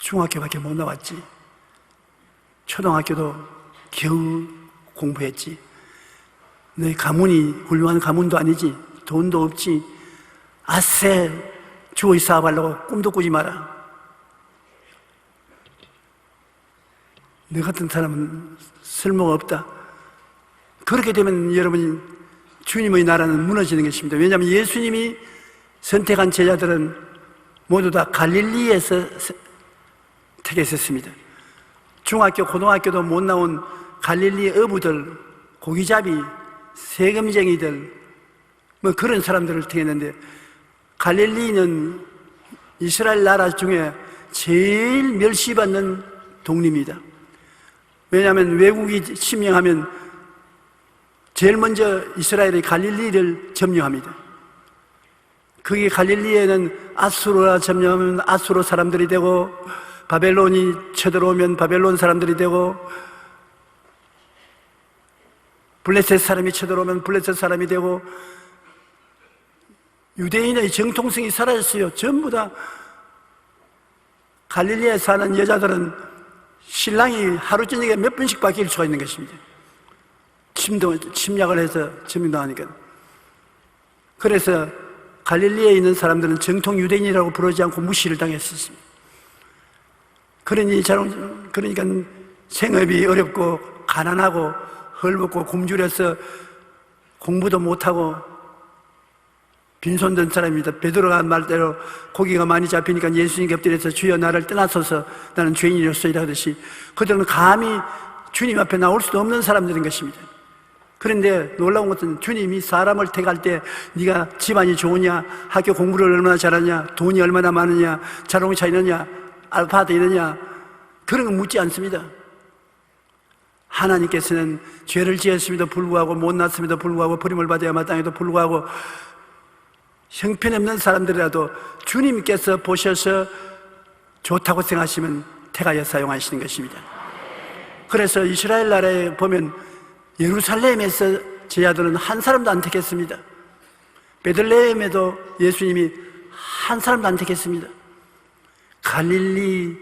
중학교밖에 못 나왔지, 초등학교도 겨우 공부했지. 너희 가문이 훌륭한 가문도 아니지. 돈도 없지. 아세 주의 사업하려고 꿈도 꾸지 마라. 너 같은 사람은 쓸모가 없다. 그렇게 되면 여러분, 주님의 나라는 무너지는 것입니다. 왜냐하면 예수님이 선택한 제자들은 모두 다 갈릴리에서 택했었습니다. 중학교, 고등학교도 못 나온 갈릴리 어부들, 고기잡이, 세금쟁이들, 뭐 그런 사람들을 택했는데, 갈릴리는 이스라엘 나라 중에 제일 멸시받는 독립입니다. 왜냐하면 외국이 침략하면 제일 먼저 이스라엘이 갈릴리를 점령합니다. 그게 갈릴리에는 아수르가 점령하면 아수르 사람들이 되고, 바벨론이 쳐들어오면 바벨론 사람들이 되고, 블레셋 사람이 쳐들어오면 블레셋 사람이 되고, 유대인의 정통성이 사라졌어요. 전부 다 갈릴리에 사는 여자들은 신랑이 하루 저녁에 몇 번씩 바뀔 수가 있는 것입니다. 침략을 해서 점령당하니까. 그래서 갈릴리에 있는 사람들은 정통 유대인이라고 부르지 않고 무시를 당했었습니다. 그러니까 생업이 어렵고 가난하고 헐벗고 굶주려서 공부도 못하고 빈손 든 사람입니다. 베드로가 말대로 고기가 많이 잡히니까 예수님께 엎드려서 주여 나를 떠나소서 나는 죄인이었소이다 하듯이 그들은 감히 주님 앞에 나올 수도 없는 사람들인 것입니다. 그런데 놀라운 것은 주님이 사람을 택할 때 네가 집안이 좋으냐, 학교 공부를 얼마나 잘하냐, 돈이 얼마나 많으냐, 자동차 있느냐, 아파트 있느냐, 그런 거 묻지 않습니다. 하나님께서는 죄를 지었음에도 불구하고 못났음에도 불구하고 버림을 받아야 마땅해도 불구하고 형편없는 사람들이라도 주님께서 보셔서 좋다고 생각하시면 택하여 사용하시는 것입니다. 그래서 이스라엘 나라에 보면 예루살렘에서 제자들은 한 사람도 안 택했습니다. 베들레헴에도 예수님이 한 사람도 안 택했습니다. 갈릴리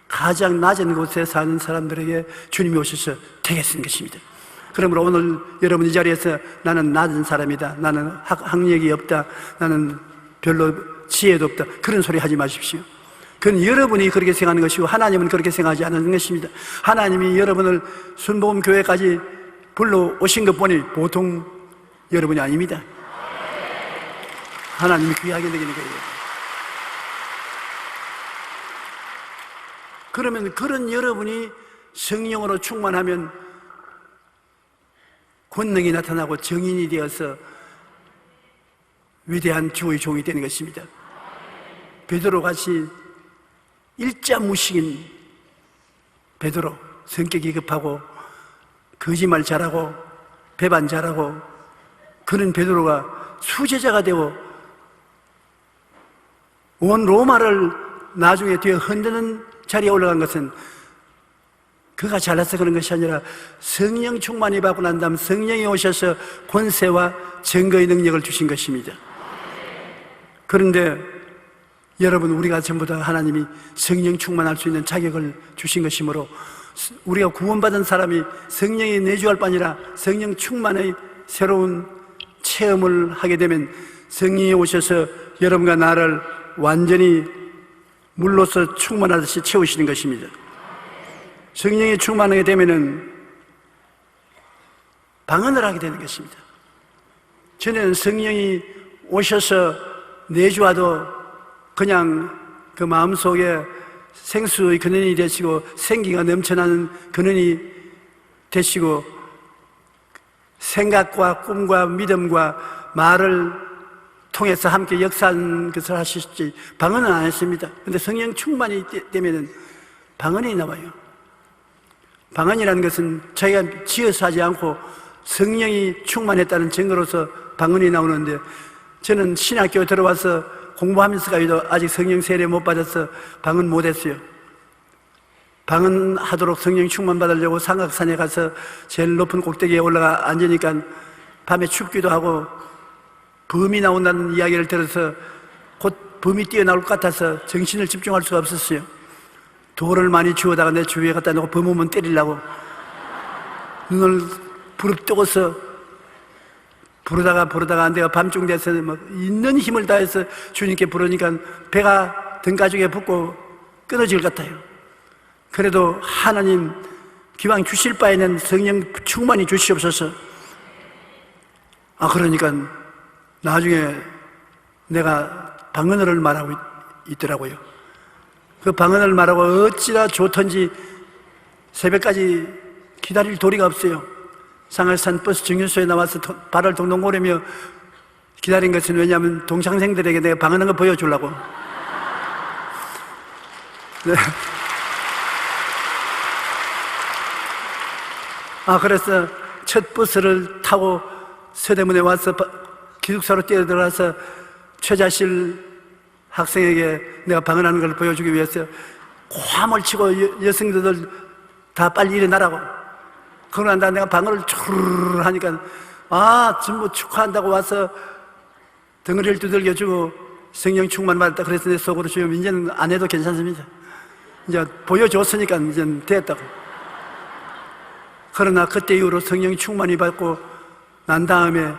가장 낮은 곳에 사는 사람들에게 주님이 오셔서 택했는 것입니다. 그러므로 오늘 여러분 이 자리에서 나는 낮은 사람이다, 나는 학력이 없다, 나는 별로 지혜도 없다, 그런 소리 하지 마십시오. 그건 여러분이 그렇게 생각하는 것이고 하나님은 그렇게 생각하지 않는 것입니다. 하나님이 여러분을 순복음 교회까지 불러오신 것 보니 보통 여러분이 아닙니다. 하나님이 귀하게 여기는 거예요. 그러면 그런 여러분이 성령으로 충만하면 권능이 나타나고 정인이 되어서 위대한 주의 종이 되는 것입니다. 베드로같이 일자무식인 베드로, 성격이 급하고 거짓말 잘하고 배반 잘하고 그런 베드로가 수제자가 되고 온 로마를 나중에 뒤에 흔드는 자리에 올라간 것은 그가 잘나서 그런 것이 아니라 성령 충만이 받고 난 다음 성령이 오셔서 권세와 증거의 능력을 주신 것입니다. 그런데 여러분, 우리가 전부 다 하나님이 성령 충만할 수 있는 자격을 주신 것이므로 우리가 구원받은 사람이 성령이 내주할 바 아니라 성령 충만의 새로운 체험을 하게 되면 성령이 오셔서 여러분과 나를 완전히 물로서 충만하듯이 채우시는 것입니다. 성령이 충만하게 되면은 방언을 하게 되는 것입니다. 전에는 성령이 오셔서 내주와도 그냥 그 마음속에 생수의 근원이 되시고 생기가 넘쳐나는 근원이 되시고 생각과 꿈과 믿음과 말을 통해서 함께 역사하는 것을 하시지 방언은 안 했습니다. 그런데 성령 충만이 되면은 방언이 나와요. 방언이라는 것은 자기가 지어서 하지 않고 성령이 충만했다는 증거로서 방언이 나오는데 저는 신학교에 들어와서 공부하면서까지도 아직 성령 세례 못 받아서 방언 못했어요. 방언 하도록 성령 충만 받으려고 삼각산에 가서 제일 높은 꼭대기에 올라가 앉으니까 밤에 춥기도 하고 범이 나온다는 이야기를 들어서 곧 범이 뛰어나올 것 같아서 정신을 집중할 수가 없었어요. 돌을 많이 주워다가 내 주위에 갖다 놓고 범으면 때리려고 눈을 부릅뜨고서 부르다가 내가 밤중 돼서 막 있는 힘을 다해서 주님께 부르니까 배가 등가죽에 붙고 끊어질 것 같아요. 그래도 하나님 기왕 주실 바에는 성령 충만히 주시옵소서. 그러니까 나중에 내가 방언어를 말하고 있더라고요. 그 방언을 말하고 어찌나 좋던지 새벽까지 기다릴 도리가 없어요. 상할산 버스 정류소에 나와서 발을 동동 고르며 기다린 것은 왜냐하면 동창생들에게 내가 방언한 거 보여주려고. 네. 그래서 첫 버스를 타고 서대문에 와서 기숙사로 뛰어들어가서 최자실 학생에게 내가 방언하는 걸 보여주기 위해서 고함을 치고 여성들 다 빨리 일어나라고. 그러고 난 다음에 내가 방언을 쭈르르 하니까 전부 축하한다고 와서 덩어리를 두들겨주고 성령 충만 받았다. 그래서 내 속으로 주여 이제는 안 해도 괜찮습니다. 이제 보여줬으니까 이제는 됐다고. 그러나 그때 이후로 성령 충만이 받고 난 다음에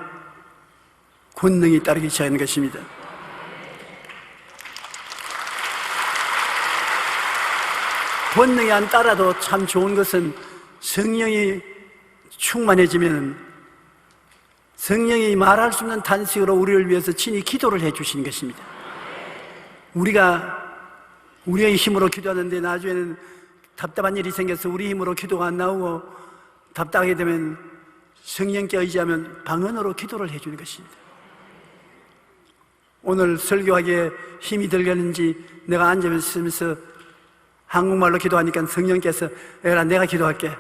권능이 따르기 시작하는 것입니다. 권능이 안 따라도 참 좋은 것은 성령이 충만해지면 성령이 말할 수 없는 탄식으로 우리를 위해서 친히 기도를 해 주시는 것입니다. 우리가 우리의 힘으로 기도하는데 나중에는 답답한 일이 생겨서 우리 힘으로 기도가 안 나오고 답답하게 되면 성령께 의지하면 방언으로 기도를 해 주는 것입니다. 오늘 설교하기에 힘이 들겠는지 내가 앉으면서 한국말로 기도하니까 성령께서 에라 내가 기도할게.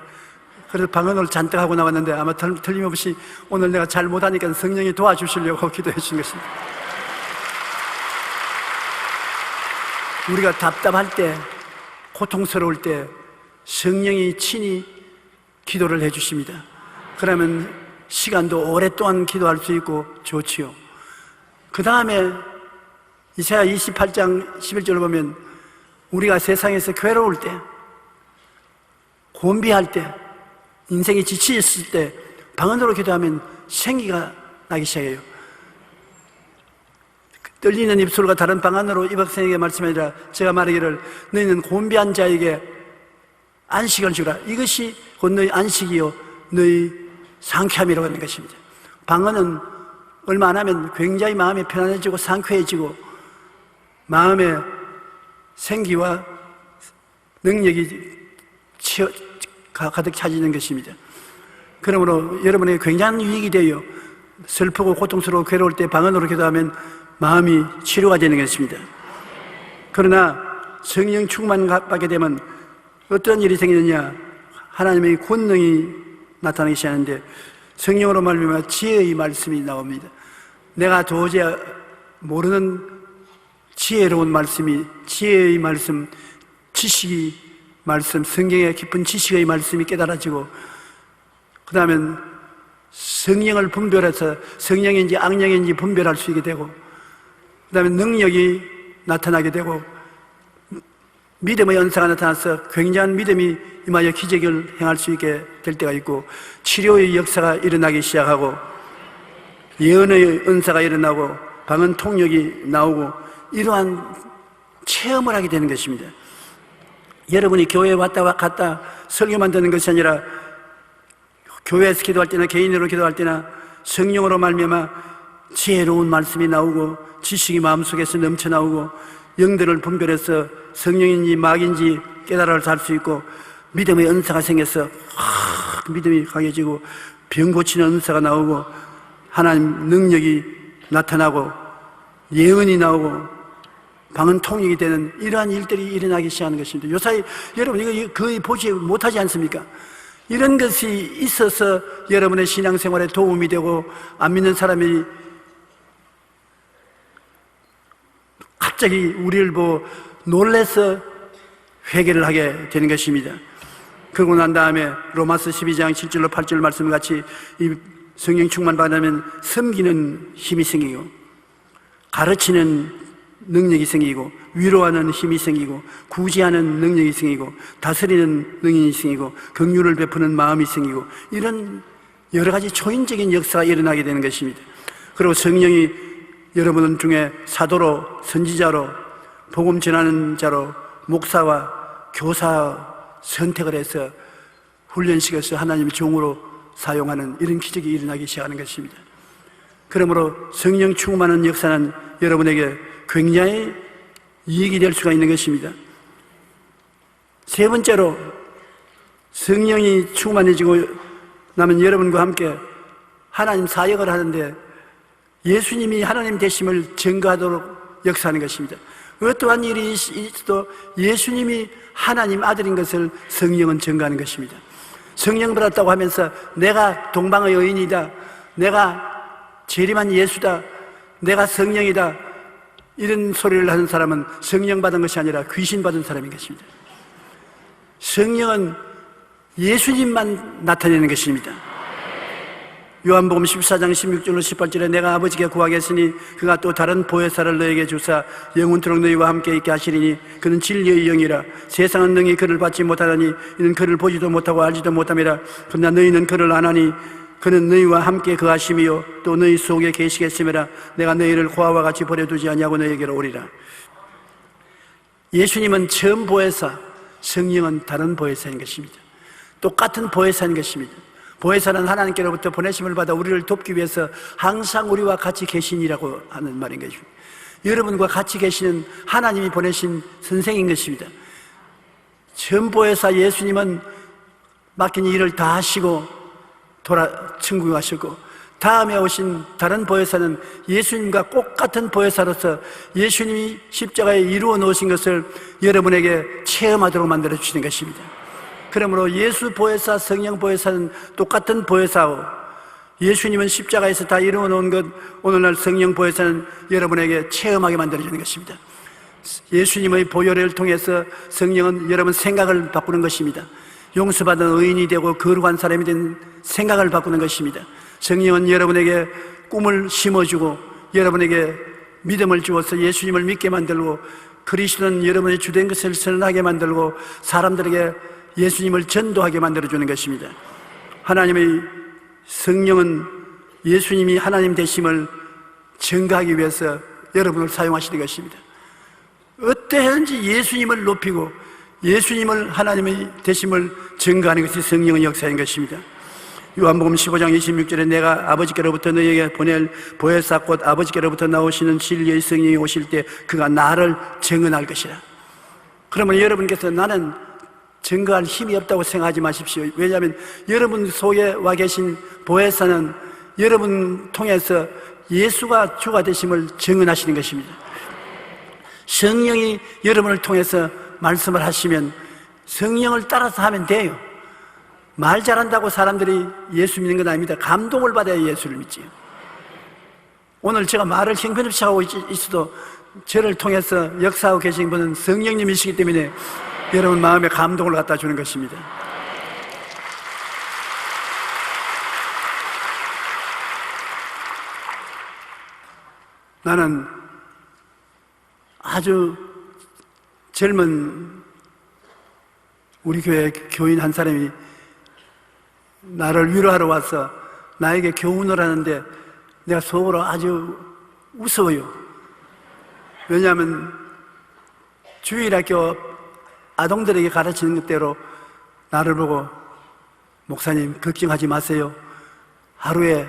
그래서 방언을 잔뜩 하고 나왔는데 아마 틀림없이 오늘 내가 잘 못하니까 성령이 도와주시려고 기도해 주신 것입니다. 우리가 답답할 때, 고통스러울 때 성령이 친히 기도를 해 주십니다. 그러면 시간도 오랫동안 기도할 수 있고 좋지요. 그 다음에 이사야 28장 11절을 보면 우리가 세상에서 괴로울 때, 곤비할 때, 인생이 지치있을 때 방언으로 기도하면 생기가 나기 시작해요. 떨리는 입술과 다른 방언으로 이 박사에게 말씀하니라 제가 말하기를 너희는 곤비한 자에게 안식을 주라. 이것이 곧 너희 안식이요 너희 상쾌함이라고 하는 것입니다. 방언은 얼마 안 하면 굉장히 마음이 편안해지고 상쾌해지고 마음의 생기와 능력이 가득 차지는 것입니다. 그러므로 여러분에게 굉장한 유익이 되어 슬프고 고통스러워 괴로울 때 방언으로 기도하면 마음이 치료가 되는 것입니다. 그러나 성령 충만받게 되면 어떤 일이 생기느냐, 하나님의 권능이 나타나기 시작하는데 성령으로 말미암아 지혜의 말씀이 나옵니다. 내가 도저히 모르는 지혜로운 말씀이, 지혜의 말씀, 지식이 말씀, 성경의 깊은 지식의 말씀이 깨달아지고 그 다음에 성령을 분별해서 성령인지 악령인지 분별할 수 있게 되고 그 다음에 능력이 나타나게 되고 믿음의 은사가 나타나서 굉장한 믿음이 임하여 기적을 행할 수 있게 될 때가 있고 치료의 역사가 일어나기 시작하고 예언의 은사가 일어나고 방언 통역이 나오고 이러한 체험을 하게 되는 것입니다. 여러분이 교회에 왔다 갔다 설교만 듣는 것이 아니라 교회에서 기도할 때나 개인으로 기도할 때나 성령으로 말미암아 지혜로운 말씀이 나오고 지식이 마음속에서 넘쳐나오고 영들을 분별해서 성령인지 마귀인지 깨달아 살 수 있고 믿음의 은사가 생겨서 믿음이 강해지고 병 고치는 은사가 나오고 하나님 능력이 나타나고 예언이 나오고 방언 통역이 되는 이러한 일들이 일어나기 시작하는 것입니다. 요사이 여러분 이거 거의 보지 못하지 않습니까? 이런 것이 있어서 여러분의 신앙생활에 도움이 되고 안 믿는 사람이 갑자기 우리를 보고 놀라서 회개를 하게 되는 것입니다. 그러고 난 다음에 로마서 12장 7절로 8절 말씀같이 이 성령 충만 받으면 섬기는 힘이 생기고 가르치는 능력이 생기고, 위로하는 힘이 생기고, 구제하는 능력이 생기고, 다스리는 능력이 생기고, 긍휼을 베푸는 마음이 생기고, 이런 여러 가지 초인적인 역사가 일어나게 되는 것입니다. 그리고 성령이 여러분 중에 사도로, 선지자로, 복음 전하는 자로, 목사와 교사 선택을 해서 훈련시켜서 하나님의 종으로 사용하는 이런 기적이 일어나기 시작하는 것입니다. 그러므로 성령 충만한 역사는 여러분에게 굉장히 이익이 될 수가 있는 것입니다. 세 번째로, 성령이 충만해지고 나면 여러분과 함께 하나님 사역을 하는데 예수님이 하나님 되심을 증거하도록 역사하는 것입니다. 어떠한 일이 있어도 예수님이 하나님 아들인 것을 성령은 증거하는 것입니다. 성령 받았다고 하면서 내가 동방의 여인이다, 내가 재림한 예수다, 내가 성령이다, 이런 소리를 하는 사람은 성령 받은 것이 아니라 귀신 받은 사람인 것입니다. 성령은 예수님만 나타내는 것입니다. 요한복음 14장 16절로 18절에 내가 아버지께 구하겠으니 그가 또 다른 보혜사를 너에게 주사 영원토록 너희와 함께 있게 하시리니 그는 진리의 영이라. 세상은 능히 그를 받지 못하다니 이는 그를 보지도 못하고 알지도 못함이라. 그러나 너희는 그를 아나니 그는 너희와 함께 거하심이요 또 너희 속에 계시겠음이라. 내가 너희를 고아와 같이 버려두지 아니하고 너희에게로 오리라. 예수님은 처음 보혜사, 성령은 다른 보혜사인 것입니다. 똑같은 보혜사인 것입니다. 보혜사는 하나님께로부터 보내심을 받아 우리를 돕기 위해서 항상 우리와 같이 계신이라고 하는 말인 것입니다. 여러분과 같이 계시는 하나님이 보내신 선생인 것입니다. 처음 보혜사 예수님은 맡긴 일을 다 하시고 천국하셨고, 다음에 오신 다른 보혜사는 예수님과 똑같은 보혜사로서 예수님이 십자가에 이루어 놓으신 것을 여러분에게 체험하도록 만들어 주시는 것입니다. 그러므로 예수 보혜사, 성령 보혜사는 똑같은 보혜사고, 예수님은 십자가에서 다 이루어 놓은 것, 오늘날 성령 보혜사는 여러분에게 체험하게 만들어주는 것입니다. 예수님의 보혈을 통해서 성령은 여러분 생각을 바꾸는 것입니다. 용서받은 의인이 되고 거룩한 사람이 된 생각을 바꾸는 것입니다. 성령은 여러분에게 꿈을 심어주고 여러분에게 믿음을 주어서 예수님을 믿게 만들고, 그리스도는 여러분의 주된 것을 선언하게 만들고 사람들에게 예수님을 전도하게 만들어주는 것입니다. 하나님의 성령은 예수님이 하나님 되심을 증거하기 위해서 여러분을 사용하시는 것입니다. 어떠한지 예수님을 높이고 예수님을 하나님의 되심을 증거하는 것이 성령의 역사인 것입니다. 요한복음 15장 26절에 내가 아버지께로부터 너희에게 보낼 보혜사 곧 아버지께로부터 나오시는 진리의 성령이 오실 때 그가 나를 증언할 것이라. 그러면 여러분께서 나는 증거할 힘이 없다고 생각하지 마십시오. 왜냐하면 여러분 속에 와 계신 보혜사는 여러분 통해서 예수가 주가 되심을 증언하시는 것입니다. 성령이 여러분을 통해서 말씀을 하시면 성령을 따라서 하면 돼요. 말 잘한다고 사람들이 예수 믿는 건 아닙니다. 감동을 받아야 예수를 믿지요. 오늘 제가 말을 형편없이 하고 있어도 저를 통해서 역사하고 계신 분은 성령님이시기 때문에 여러분 마음에 감동을 갖다 주는 것입니다. 나는 아주 젊은 우리 교회 교인 한 사람이 나를 위로하러 와서 나에게 교훈을 하는데 내가 속으로 아주 웃어요. 왜냐하면 주일학교 아동들에게 가르치는 것대로 나를 보고 목사님 걱정하지 마세요. 하루에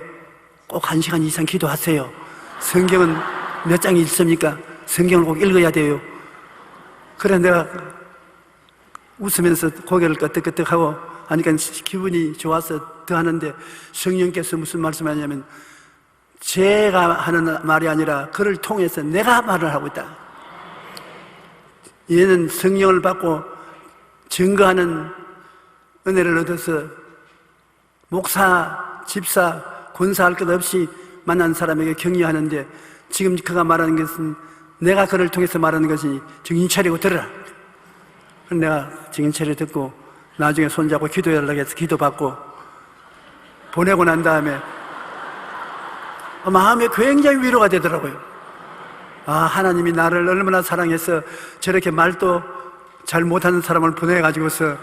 꼭 1시간 이상 기도하세요. 성경은 몇 장이 있습니까? 성경을 꼭 읽어야 돼요. 그래 내가 웃으면서 고개를 끄덕끄덕하고 하니까 기분이 좋아서 더 하는데 성령께서 무슨 말씀하냐면 제가 하는 말이 아니라 그를 통해서 내가 말을 하고 있다. 얘는 성령을 받고 증거하는 은혜를 얻어서 목사, 집사, 권사할 것 없이 만난 사람에게 격려하는데 지금 그가 말하는 것은 내가 그를 통해서 말하는 것이니 정신 차리고 들으라. 그래서 내가 정신 차려 듣고 나중에 손잡고 기도 연락해서 기도받고 보내고 난 다음에 마음에 굉장히 위로가 되더라고요. 하나님이 나를 얼마나 사랑해서 저렇게 말도 잘 못하는 사람을 보내가지고서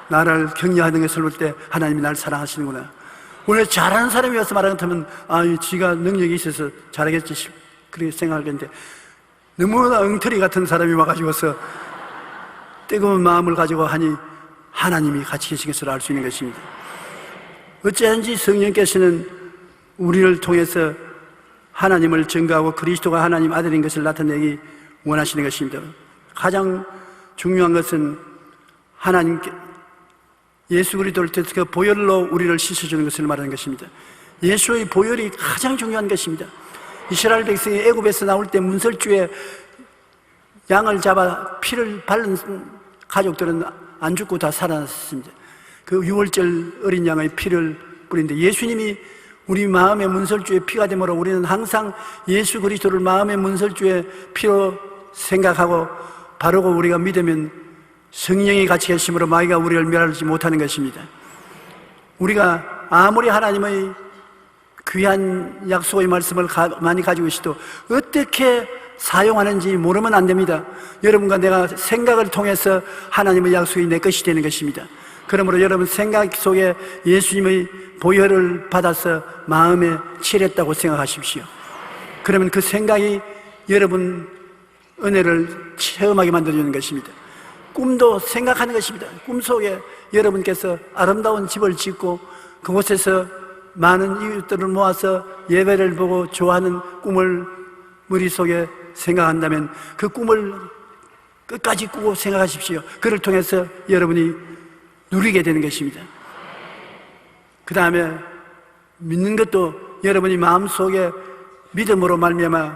나를 격려하는 것을 볼 때 하나님이 나를 사랑하시는구나. 원래 잘하는 사람이 와서 말하는 것 같으면 지가 능력이 있어서 잘하겠지 그렇게 생각하겠는데, 너무나 엉터리 같은 사람이 와가지고서 뜨거운 마음을 가지고 하니 하나님이 같이 계신 것을 알 수 있는 것입니다. 어찌하든지 성령께서는 우리를 통해서 하나님을 증거하고 그리스도가 하나님 아들인 것을 나타내기 원하시는 것입니다. 가장 중요한 것은 하나님께 예수 그리스도를 통해서 그 보혈로 우리를 씻어주는 것을 말하는 것입니다. 예수의 보혈이 가장 중요한 것입니다. 이스라엘 백성이 애굽에서 나올 때 문설주에 양을 잡아 피를 바른 가족들은 안 죽고 다 살아났습니다. 그 유월절 어린 양의 피를 뿌리는데, 예수님이 우리 마음의 문설주에 피가 되므로 우리는 항상 예수 그리스도를 마음의 문설주에 피로 생각하고 바르고 우리가 믿으면 성령이 같이 계심으로 마귀가 우리를 멸하지 못하는 것입니다. 우리가 아무리 하나님의 귀한 약속의 말씀을 많이 가지고 있어도 어떻게 사용하는지 모르면 안 됩니다. 여러분과 내가 생각을 통해서 하나님의 약속이 내 것이 되는 것입니다. 그러므로 여러분 생각 속에 예수님의 보혈을 받아서 마음에 칠했다고 생각하십시오. 그러면 그 생각이 여러분 은혜를 체험하게 만들어주는 것입니다. 꿈도 생각하는 것입니다. 꿈속에 여러분께서 아름다운 집을 짓고 그곳에서 많은 이웃들을 모아서 예배를 보고 좋아하는 꿈을 머릿속에 생각한다면 그 꿈을 끝까지 꾸고 생각하십시오. 그를 통해서 여러분이 누리게 되는 것입니다. 그 다음에 믿는 것도 여러분이 마음속에 믿음으로 말미암아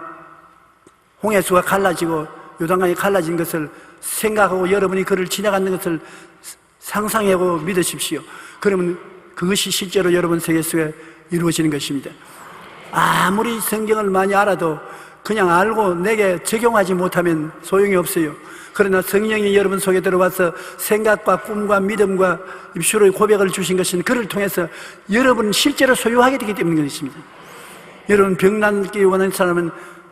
홍해수가 갈라지고 요단강이 갈라진 것을 생각하고 여러분이 그를 지나가는 것을 상상하고 믿으십시오. 그러면 그것이 실제로 여러분 세계 속에 이루어지는 것입니다. 아무리 성경을 많이 알아도 그냥 알고 내게 적용하지 못하면 소용이 없어요. 그러나 성령이 여러분 속에 들어와서 생각과 꿈과 믿음과 입술의 고백을 주신 것은 그를 통해서 여러분은 실제로 소유하게 되기 때문인 것입니다. 여러분 병 낫기 원하는 사람은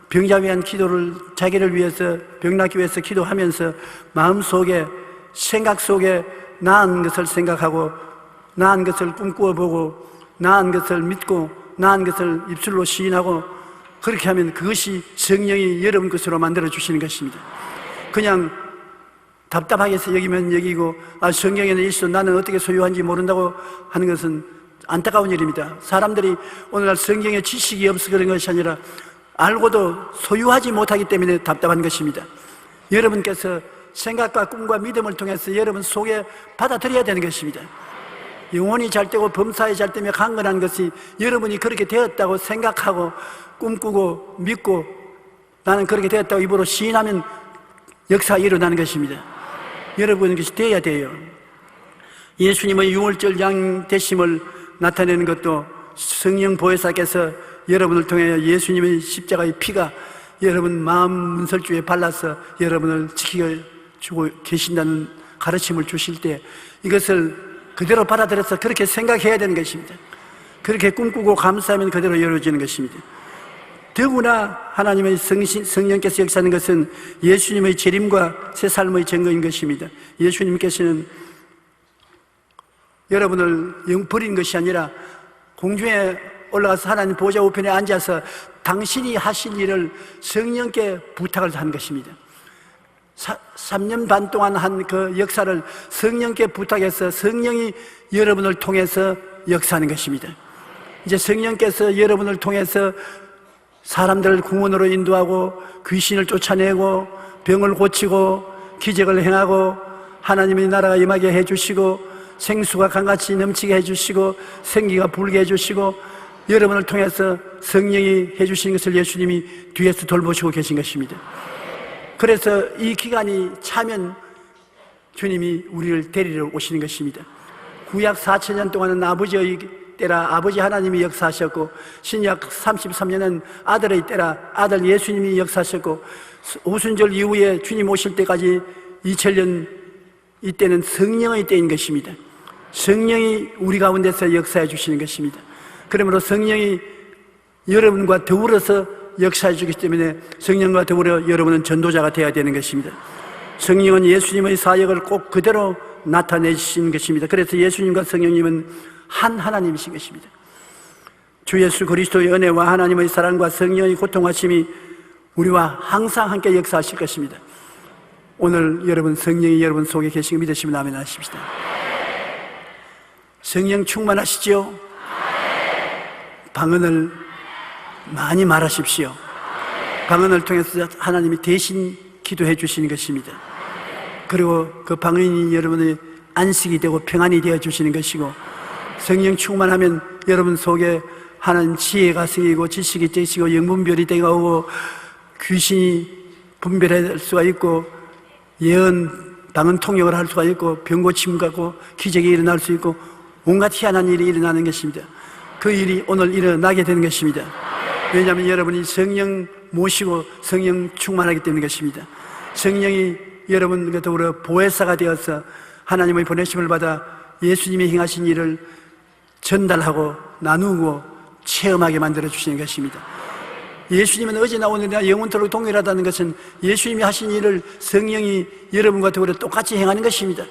병자 위한 기도를 자기를 위해서 병 낫기 위해서 기도하면서 마음속에 생각 속에 나은 것을 생각하고 나은 것을 꿈꾸어 보고 나은 것을 믿고 나은 것을 입술로 시인하고 그렇게 하면 그것이 성령이 여러분 것으로 만들어 주시는 것입니다. 그냥 답답하게 여기면 여기고 성경에는 있어 나는 어떻게 소유한지 모른다고 하는 것은 안타까운 일입니다. 사람들이 오늘날 성경에 지식이 없어 그런 것이 아니라 알고도 소유하지 못하기 때문에 답답한 것입니다. 여러분께서 생각과 꿈과 믿음을 통해서 여러분 속에 받아들여야 되는 것입니다. 영혼이 잘 되고 범사에 잘 되며 강건한 것이 여러분이 그렇게 되었다고 생각하고 꿈꾸고 믿고 나는 그렇게 되었다고 입으로 시인하면 역사가 일어나는 것입니다. 여러분 그것이 되어야 돼요. 예수님의 유월절 양 되심을 나타내는 것도 성령 보혜사께서 여러분을 통해 예수님의 십자가의 피가 여러분 마음 문설주에 발라서 여러분을 지켜주고 계신다는 가르침을 주실 때 이것을 그대로 받아들여서 그렇게 생각해야 되는 것입니다. 그렇게 꿈꾸고 감사하면 그대로 이루어지는 것입니다. 더구나 하나님의 성령께서 역사하는 것은 예수님의 재림과 새 삶의 증거인 것입니다. 예수님께서는 여러분을 버린 것이 아니라 공중에 올라가서 하나님 보좌 우편에 앉아서 당신이 하실 일을 성령께 부탁을 한 것입니다. 3년 반 동안 한 그 역사를 성령께 부탁해서 성령이 여러분을 통해서 역사하는 것입니다. 이제 성령께서 여러분을 통해서 사람들을 구원으로 인도하고 귀신을 쫓아내고 병을 고치고 기적을 행하고 하나님의 나라가 임하게 해주시고 생수가 강같이 넘치게 해주시고 생기가 불게 해주시고 여러분을 통해서 성령이 해주신 것을 예수님이 뒤에서 돌보시고 계신 것입니다. 그래서 이 기간이 차면 주님이 우리를 데리러 오시는 것입니다. 구약 4,000년 동안은 아버지의 때라 아버지 하나님이 역사하셨고 신약 33년은 아들의 때라 아들 예수님이 역사하셨고 오순절 이후에 주님 오실 때까지 2000년 이때는 성령의 때인 것입니다. 성령이 우리 가운데서 역사해 주시는 것입니다. 그러므로 성령이 여러분과 더불어서 역사해 주기 때문에 성령과 더불어 여러분은 전도자가 되어야 되는 것입니다. 성령은 예수님의 사역을 꼭 그대로 나타내신 것입니다. 그래서 예수님과 성령님은 한 하나님이신 것입니다. 주 예수 그리스도의 은혜와 하나님의 사랑과 성령의 고통하심이 우리와 항상 함께 역사하실 것입니다. 오늘 여러분 성령이 여러분 속에 계신 거 믿으시면 아멘 하십시다. 성령 충만하시지요? 방언을 많이 말하십시오. 방언을 통해서 하나님이 대신 기도해 주시는 것입니다. 그리고 그 방언이 여러분의 안식이 되고 평안이 되어 주시는 것이고, 성령 충만하면 여러분 속에 하나님 지혜가 생기고 지식이 되시고 영분별이 되고 귀신이 분별할 수가 있고 예언 방언 통역을 할 수가 있고 병고침 갖고 기적이 일어날 수 있고 온갖 희한한 일이 일어나는 것입니다. 그 일이 오늘 일어나게 되는 것입니다. 왜냐하면 여러분이 성령 모시고 성령 충만하기 때문인 것입니다. 성령이 여러분과 더불어 보혜사가 되어서 하나님의 보내심을 받아 예수님이 행하신 일을 전달하고 나누고 체험하게 만들어 주시는 것입니다. 예수님은 어제나 오늘이나 영원토록 동일하다는 것은 예수님이 하신 일을 성령이 여러분과 더불어 똑같이 행하는 것입니다.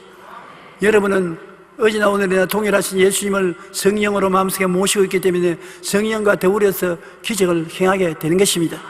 여러분은 어제나 오늘이나 동일하신 예수님을 성령으로 마음속에 모시고 있기 때문에 성령과 더불어서 기적을 행하게 되는 것입니다.